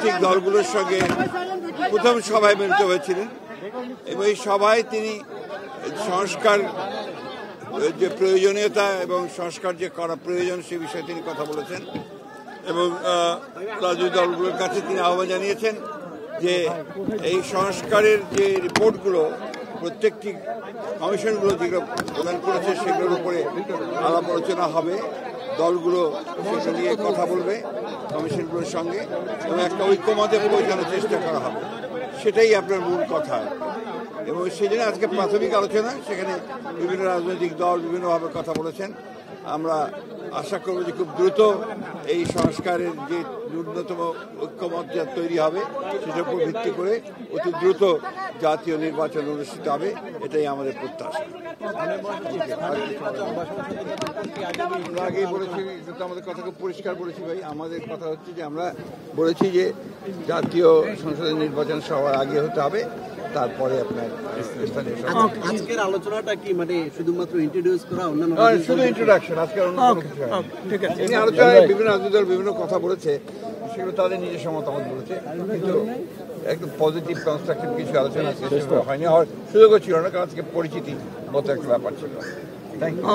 রাজনৈতিক দলগুলোর সঙ্গে প্রথম সভায় মিলিত হয়েছিলেন এবং এই সভায় তিনি সংস্কার যে প্রয়োজনীয়তা এবং সংস্কার যে করা প্রয়োজন সে বিষয়ে তিনি কথা বলেছেন এবং রাজনৈতিক দলগুলোর কাছে তিনি আহ্বান জানিয়েছেন যে এই সংস্কারের যে রিপোর্টগুলো প্রত্যেকটি কমিশনগুলো যেগুলো প্রদান করেছে সেগুলোর উপরে আলাপ আলোচনা হবে, দলগুলো সেটা নিয়ে কথা বলবে কমিশনগুলোর সঙ্গে এবং একটা ঐক্যমতে পৌঁছানোর চেষ্টা করা হবে, সেটাই আপনার মূল কথা। এবং সেই জন্য আজকে প্রাথমিক আলোচনা, সেখানে বিভিন্ন রাজনৈতিক দল বিভিন্নভাবে কথা বলেছেন। আমরা আশা করব যে খুব দ্রুত এই সংস্কারের যে ন্যূনতম ঐক্যমত যা তৈরি হবে সেটার উপর ভিত্তি করে অতি দ্রুত জাতীয় নির্বাচন অনুষ্ঠিত হবে, এটাই আমাদের প্রত্যাশা। আমরা আগেই বলেছি, আমাদের কথা খুব পরিষ্কার বলেছি ভাই, আমাদের কথা হচ্ছে যে আমরা বলেছি যে জাতীয় সংসদের নির্বাচন সবার আগে হতে হবে, তারপরে আপনার আজকের আলোচনাটা কি মানে শুধুমাত্র ইন্ট্রোডিউস করা, অন্যান্য শুধু ইন্ট্রোডাকশন, আজকের অন্য কোনো কিছু ঠিক আছে। এই আলোচনায় বিভিন্ন রাজনৈতিক দল বিভিন্ন কথা বলেছে, সেগুলো তাদের নিজস্ব মতামত বলেছে, কিন্তু একদম পজিটিভ কনস্ট্রাকটিভ কিছু আলোচনা আজকে হয়নি, আর সুযোগও ছিল না, কারণ আজকে পরিচিতি মতো একটা ব্যাপার ছিল। Thank you.